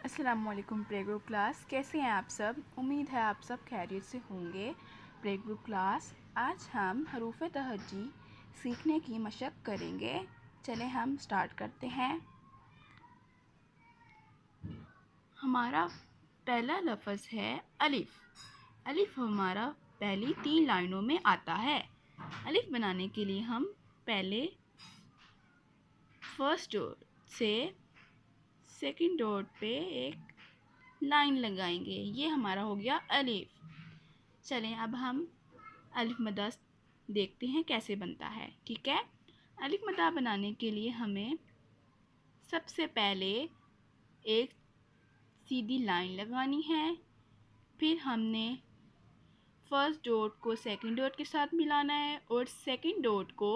अस्सलामुअलैकुम play group class, कैसे हैं आप सब। उम्मीद है आप सब खैरियत से होंगे। प्ले ग्रुप क्लास, आज हम हरूफ तहज्जी सीखने की मशक करेंगे। चलें हम स्टार्ट करते हैं। हमारा पहला लफ्ज़ है अलिफ। अलिफ हमारा पहली 3 लाइनों में आता है। अलिफ बनाने के लिए हम पहले फर्स्ट डॉट से सेकंड डॉट पे एक लाइन लगाएंगे। ये हमारा हो गया अलिफ। चलें अब हम अलिफ मद्दा देखते हैं कैसे बनता है। ठीक है, अलिफ मद्दा बनाने के लिए हमें सबसे पहले एक सीधी लाइन लगानी है। फिर हमने फर्स्ट डॉट को सेकंड डॉट के साथ मिलाना है और सेकंड डॉट को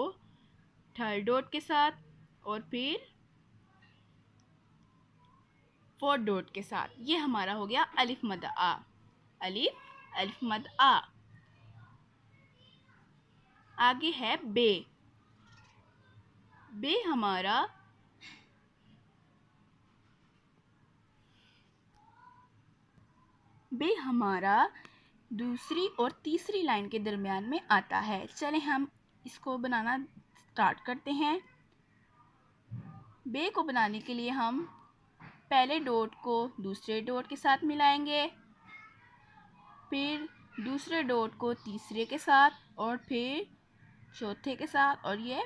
थर्ड डॉट के साथ और फिर फोर्थ डॉट के साथ। ये हमारा हो गया अलिफ मद आ। अलिफ मद आ। आगे है बे। बे हमारा दूसरी और तीसरी लाइन के दरमियान में आता है। चलें हम इसको बनाना स्टार्ट करते हैं। बे को बनाने के लिए हम पहले डॉट को दूसरे डॉट के साथ मिलाएंगे, फिर दूसरे डॉट को तीसरे के साथ और फिर चौथे के साथ और ये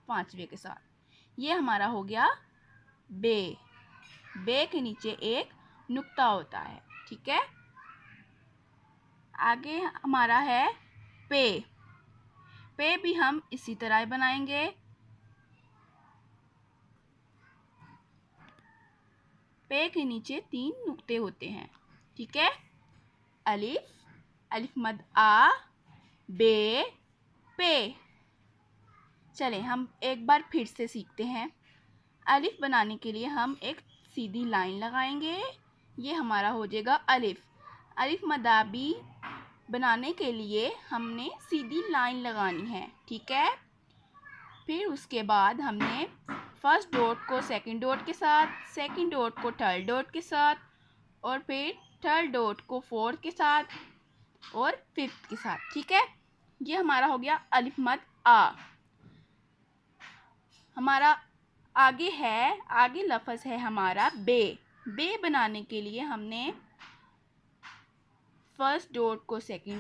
पांचवे के साथ। ये हमारा हो गया बे। बे के नीचे एक नुक्ता होता है। ठीक है, आगे हमारा है पे। पे भी हम इसी तरह बनाएंगे। पे के नीचे 3 नुक्ते होते हैं। ठीक है, अलिफ मद आ, बे, पे। चलें हम एक बार फिर से सीखते हैं। अलिफ बनाने के लिए हम एक सीधी लाइन लगाएंगे। ये हमारा हो जाएगा अलिफ। अलिफ मदाबी बनाने के लिए हमने सीधी लाइन लगानी है। ठीक है, फिर उसके बाद हमने फर्स्ट डॉट को सेकंड डॉट के साथ, सेकंड डॉट को थर्ड डॉट के साथ और फिर थर्ड डॉट को फोर्थ के साथ और फिफ्थ के साथ। ठीक है, ये हमारा हो गया अलिफ मद आ। हमारा आगे लफ्ज़ है हमारा बे। बे बनाने के लिए हमने फर्स्ट डॉट को सेकंड